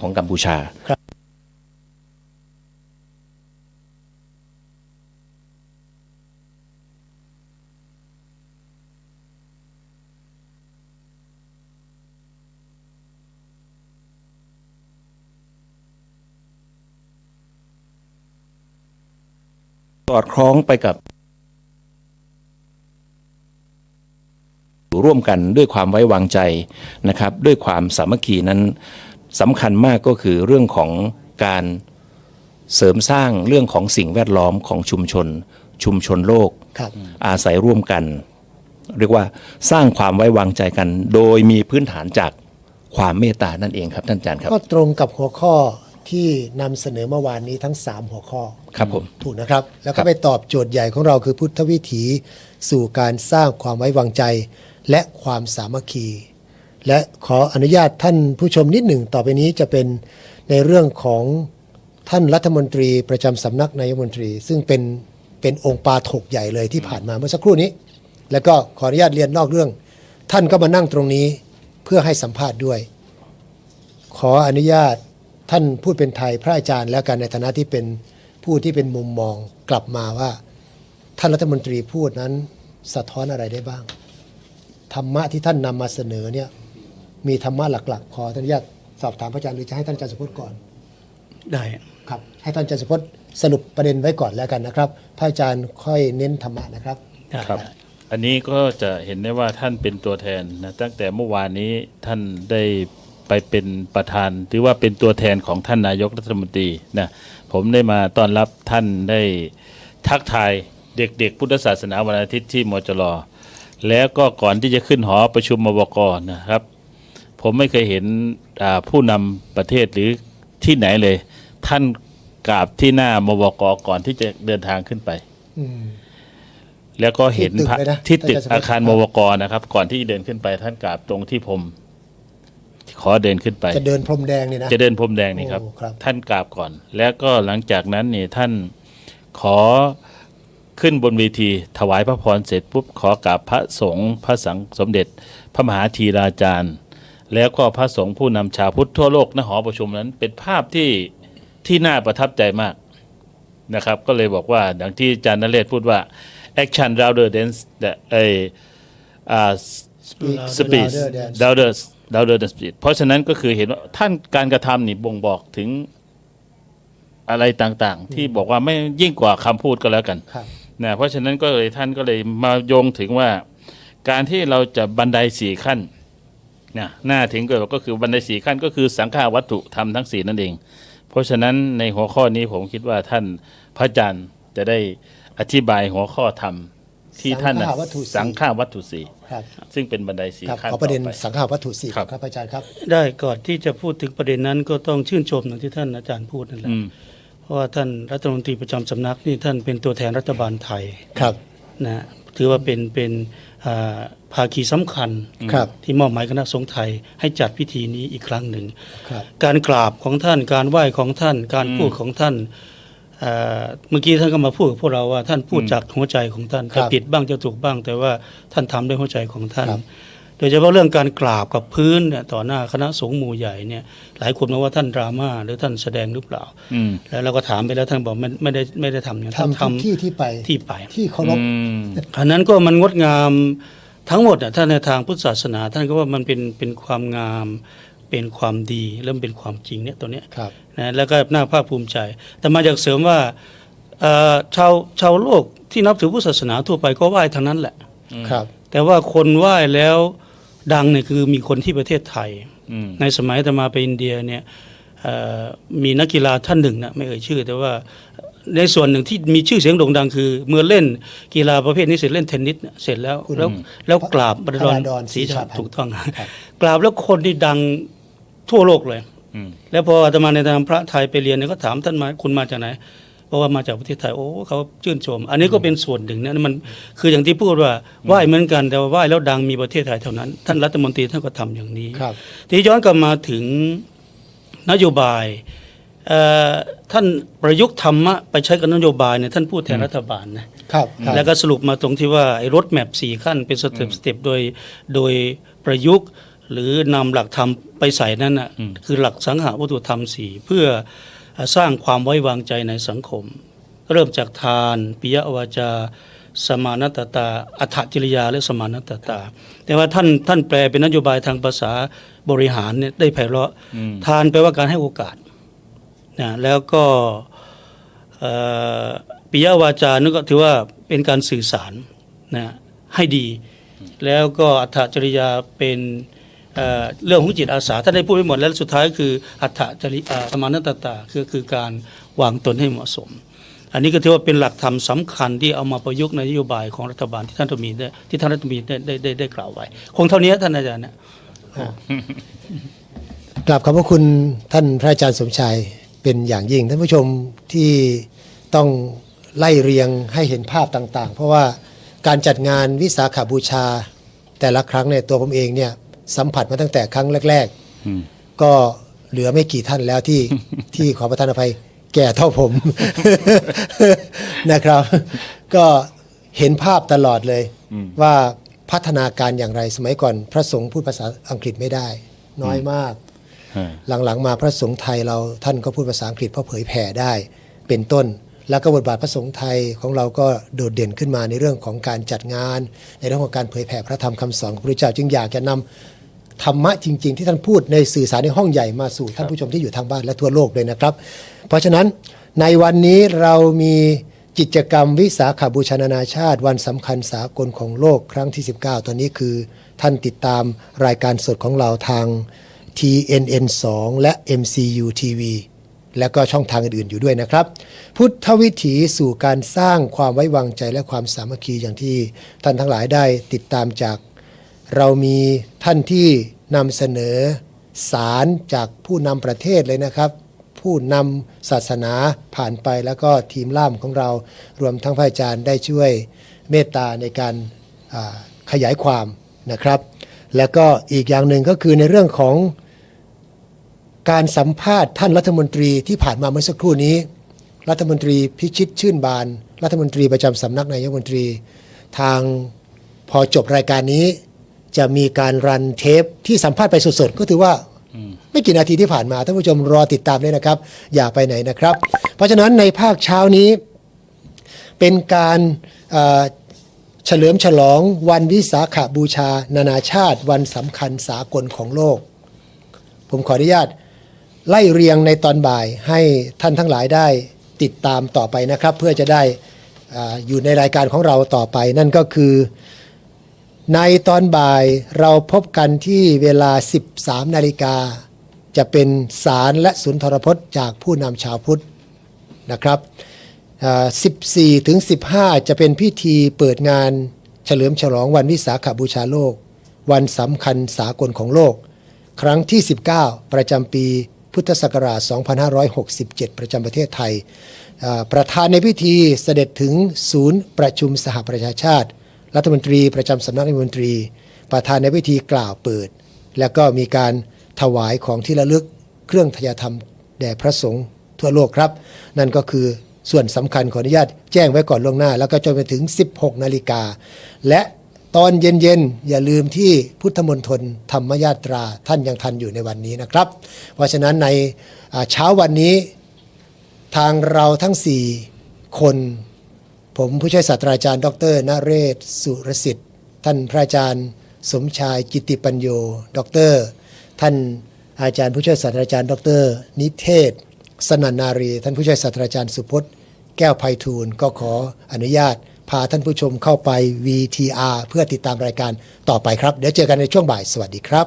ของกัมพูชาสอดคล้องไปกับร่วมกันด้วยความไว้วางใจนะครับด้วยความสามัคคีนั้นสำคัญมากก็คือเรื่องของการเสริมสร้างเรื่องของสิ่งแวดล้อมของชุมชนโลกอาศัยร่วมกันเรียกว่าสร้างความไว้วางใจกันโดยมีพื้นฐานจากความเมตตานั่นเองครับท่านอาจารย์ครับก็ตรงกับหัวข้อที่นำเสนอเมื่อวานนี้ทั้ง3หัวข้อครับผมถูกนะครับแล้วก็ไปตอบโจทย์ใหญ่ของเราคือพุทธวิถีสู่การสร้างความไว้วางใจและความสามัคคีและขออนุญาตท่านผู้ชมนิดหนึ่งต่อไปนี้จะเป็นในเรื่องของท่านรัฐมนตรีประจำสำนักนายกรัฐมนตรีซึ่งเป็นองค์ปาถกใหญ่เลยที่ผ่านมาเมื่อสักครู่นี้แล้วก็ขออนุญาตเรียนนอกเรื่องท่านก็มานั่งตรงนี้เพื่อให้สัมภาษณ์ด้วยขออนุญาตท่านพูดเป็นไทยพระอาจารย์แล้วกันในฐานะที่เป็นผู้ที่เป็นมุมมองกลับมาว่าท่านรัฐมนตรีพูดนั้นสะท้อนอะไรได้บ้างธรรมะที่ท่านนำมาเสนอเนี่ยมีธรรมะหลักๆขออนุญาตสอบถามพระอาจารย์หรือจะให้ท่านอาจารย์สุพจน์ก่อนได้ครับให้ท่านอาจารย์สุพจน์สรุปประเด็นไว้ก่อนแล้วกันนะครับพระอาจารย์ค่อยเน้นธรรมะนะครับครับอันนี้ก็จะเห็นได้ว่าท่านเป็นตัวแทนนะตั้งแต่เมื่อวานนี้ท่านได้ไปเป็นประธานหรือว่าเป็นตัวแทนของท่านนายกรัฐมนตรีนะผมได้มาต้อนรับท่านได้ทักทายเด็กๆพุทธศาสนาวันอาทิตย์ที่มจร.แล้วก็ก่อนที่จะขึ้นหอประชุมมวก.นะครับผมไม่เคยเห็นผู้นำประเทศหรือที่ไหนเลยท่านกราบที่หน้ามวก.ก่อนที่จะเดินทางขึ้นไปแล้วก็เห็นที่ตึกอาคารมวก.นะครับก่อนที่จะเดินขึ้นไปท่านกราบตรงที่ผมขอเดินขึ้นไปจะเดินพรมแดงนี่นะจะเดินพรมแดงนี่ครับท่านกราบก่อนแล้วก็หลังจากนั้นนี่ท่านขอขึ้นบนเวทีถวายพระพรเสร็จปุ๊บขอกราบพระสงฆ์พระสังฆสมเด็จพระมหาธีราจารย์แล้วก็พระสงฆ์ผู้นำชาวพุทธทั่วโลกณหอประชุมนั้นเป็นภาพที่น่าประทับใจมากนะครับก็เลยบอกว่าดังที่อาจารย์นเรศพูดว่า action louder than speech louder than speech เพราะฉะนั้นก็คือเห็นว่าท่านการกระทำนี่บ่งบอกถึงอะไรต่างๆที่บอกว่าไม่ยิ่งกว่าคำพูดก็แล้วกันนะเพราะฉะนั้นก็เลยท่านก็เลยมาโยงถึงว่าการที่เราจะบันได4ขั้นนะน่าถึงก็คือบันได4ขั้นก็คือสังฆาวัตถุธรรมทั้ง4นั่นเองเพราะฉะนั้นในหัวข้อนี้ผมคิดว่าท่านพระอาจารย์จะได้อธิบายหัวข้อธรรมที่ท่านสังฆาวัตถุ4ซึ่งเป็นบันได4ขั้นขอประเด็นสังฆาวัตถุ4ครับอาจารย์ครับได้ก่อนที่จะพูดถึงประเด็นนั้นก็ต้องชื่นชมอย่างที่ท่านอาจารย์พูดนั่นแหละเพราะว่าท่านรัฐมนตรีประจำสำนักนี่ท่านเป็นตัวแทนรัฐบาลไทยครับนะถือว่าเป็นภาคีสำคัญที่มอบหมายคณะสงฆ์ไทยให้จัดพิธีนี้อีกครั้งหนึ่งการกราบของท่านการไหว้ของท่านการพูดของท่านเมื่อกี้ท่านก็มาพูดกับพวกเราว่าท่านพูดจากหัวใจของท่านจะผิดบ้างจะถูกบ้างแต่ว่าท่านทำด้วยหัวใจของท่านโดยเฉพาะเรื่องการกราบกับพื้นเนี่ยต่อหน้าคณะสงฆ์หมู่ใหญ่เนี่ยหลายคนบอกว่าท่านดราม่าหรือท่านแสดงหรือเปล่าแล้วเราก็ถามไปแล้วท่านบอกไม่ได้ทำอย่างท่านทำที่ไปที่เคารพอันนั้นก็มันงดงามทั้งหมดอ่ะท่านในทางพุทธศาสนาท่านก็ว่ามันเป็นความงามเป็นความดีและเป็นความจริงเนี่ยตัวเนี้ยนะแล้วก็น่าภาคภูมิใจแต่มาจากเสริมว่าชาวโลกที่นับถือพุทธศาสนาทั่วไปก็ไหว้ทั้งนั้นแหละแต่ว่าคนไหว้แล้วดังเนี่ยคือมีคนที่ประเทศไทยในสมัยอาตมาไปอินเดียเนี่ยมีนักกีฬาท่านหนึ่งนะไม่เอ่ยชื่อแต่ว่าในส่วนหนึ่งที่มีชื่อเสียงโด่งดังคือเมื่อเล่นกีฬาประเภทนี้เสร็จเล่นเทนนิสเสร็จแล้วกราบบรดรศรีชาถูกต้องกราบแล้วคนที่ดังทั่วโลกเลยแล้วพออาตมาในทางพระไทยไปเรียนเนี่ยก็ถามท่านมาคุณมาจากไหนเพราะว่ามาจากประเทศไทยโอ้เขาชื่นชมอันนี้ก็เป็นส่วนหนึ่งนะมันคืออย่างที่พูดว่าไหว้เหมือนกันแต่ว่าไหว้แล้วดังมีประเทศไทยเท่านั้นท่านรัฐมนตรีท่านก็ทำอย่างนี้ทีย้อนกลับมาถึงนโยบายท่านประยุกต์ธรรมะไปใช้กับนโยบายเนี่ยท่านพูดแทนรัฐบาลนะครับแล้วก็สรุปมาตรงที่ว่าไอ้รถแมพ4ขั้นเป็นสเต็ปโดยประยุกต์ หรือนำหลักธรรมไปใส่นั่นน่ะคือหลักสังหวัตถุธรรม 4เพื่อสร้างความไว้วางใจในสังคม เริ่มจากทานปิยวาจาสมานัตตาอัฏฐจริยาและสมานัตตาแต่ว่าท่านแปลเป็นนโยบายทางภาษาบริหารเนี่ยได้ไพเราะทานแปลว่าการให้โอกาสนะแล้วก็ปิยวาจานั่นก็ถือว่าเป็นการสื่อสารนะให้ดี แล้วก็อัฏฐจริยาเป็นเรื่องของจิตอาสาท่านได้พูดไปหมดแล้วสุดท้ายคืออัฏฐจริยาสมานัตตาคือการวางตนให้เหมาะสม อันนี้ก็ถือว่าเป็นหลักธรรมสำคัญที่เอามาประยุกต์ในนโยบายของรัฐบาลที่ท่านรัฐมนตรีได้กล่าวไว้คงเท่านี้ท่านอาจารย์เนี่ย กราบขอบพระคุณท่านพระอาจารย์สมชายเป็นอย่างยิ่งท่านผู้ชมที่ต้องไล่เรียงให้เห็นภาพต่างๆเพราะว่าการจัดงานวิสาขบูชาแต่ละครั้งเนี่ยตัวผมเองเนี่ยสัมผัสมาตั้งแต่ครั้งแรกๆก็เหลือไม่กี่ท่านแล้วที่ขอประทานอภัยแก่เท่าผม นะครับ ก็เห็นภาพตลอดเลยว่าพัฒนาการอย่างไรสมัยก่อนพระสงฆ์พูดภาษาอังกฤษไม่ได้น้อยมากหลังๆมาพระสงฆ์ไทยเราท่านก็พูดภาษาอังกฤษเพราะเผยแผ่ได้เป็นต้นแล้วก็บทบาทพระสงฆ์ไทยของเราก็โดดเด่นขึ้นมาในเรื่องของการจัดงานในเรื่องของการเผยแผ่พระธรรมคำสอนของพระพุทธเจ้าจึงอยากจะนำธรรมะจริงๆที่ท่านพูดในสื่อสารในห้องใหญ่มาสู่ท่านผู้ชมที่อยู่ทางบ้านและทั่วโลกเลยนะครับเพราะฉะนั้นในวันนี้เรามีกิจกรรมวิสาขบูชานานาชาติวันสำคัญสากลของโลกครั้งที่19ตอนนี้คือท่านติดตามรายการสดของเราทาง TNN2 และ MCU TV และก็ช่องทางอื่นๆอยู่ด้วยนะครับพุทธวิถีสู่การสร้างความไว้วางใจและความสามัคคีอย่างที่ท่านทั้งหลายได้ติดตามจากเรามีท่านที่นำเสนอสารจากผู้นำประเทศเลยนะครับผู้นำศาสนาผ่านไปแล้วก็ทีมล่ามของเรารวมทั้งพระอาจารย์ได้ช่วยเมตตาในการขยายความนะครับแล้วก็อีกอย่างหนึ่งก็คือในเรื่องของการสัมภาษณ์ท่านรัฐมนตรีที่ผ่านมาเมื่อสักครู่นี้รัฐมนตรีพิชิตชื่นบานรัฐมนตรีประจำสำนักนายกรัฐมนตรีทางพอจบรายการนี้จะมีการรันเทปที่สัมภาษณ์ไปสดๆก็ถือว่าไม่กี่นาทีที่ผ่านมาท่านผู้ชมรอติดตามด้วยนะครับอย่าไปไหนนะครับเพราะฉะนั้นในภาคเช้านี้เป็นการเฉลิมฉลองวันวิสาขบูชานานาชาติวันสำคัญสากลของโลกผมขออนุญาตไล่เรียงในตอนบ่ายให้ท่านทั้งหลายได้ติดตามต่อไปนะครับเพื่อจะได้อยู่ในรายการของเราต่อไปนั่นก็คือในตอนบ่ายเราพบกันที่เวลา 13 นาฬิกาจะเป็นสารและสุนทรพจน์จากผู้นำชาวพุทธนะครับ14 ถึง 15จะเป็นพิธีเปิดงานเฉลิมฉลองวันวิสาขบูชาโลกวันสำคัญสากลของโลกครั้งที่19ประจำปีพุทธศักราช 2567 ประจำประเทศไทยประธานในพิธีเสด็จถึงศูนย์ประชุมสหประชาชาติรัฐมนตรีประจำสำนักนายกรัฐมนตรีประธานในพิธีกล่าวเปิดแล้วก็มีการถวายของที่ระลึกเครื่องทยธรรมแด่พระสงฆ์ทั่วโลกครับนั่นก็คือส่วนสำคัญขออนุญาตแจ้งไว้ก่อนล่วงหน้าแล้วก็จนไปถึง 16 นาฬิกาและตอนเย็นๆอย่าลืมที่พุทธมณฑลธรรมยาตราท่านยังทันอยู่ในวันนี้นะครับเพราะฉะนั้นในเช้าวันนี้ทางเราทั้ง4คนผมผู้ช่วยศาสตราจารย์ดร.นเรศสุรสิทธิ์ท่านพระอาจารย์สมชายกิติปัญโยดร.ท่านอาจารย์ผู้ช่วยศาสตราจารย์ดร.นิเทศสนันนารีท่านผู้ช่วยศาสตราจารย์สุพจน์แก้วไพฑูรย์ก็ขออนุญาตพาท่านผู้ชมเข้าไป VTR เพื่อติดตามรายการต่อไปครับเดี๋ยวเจอกันในช่วงบ่ายสวัสดีครับ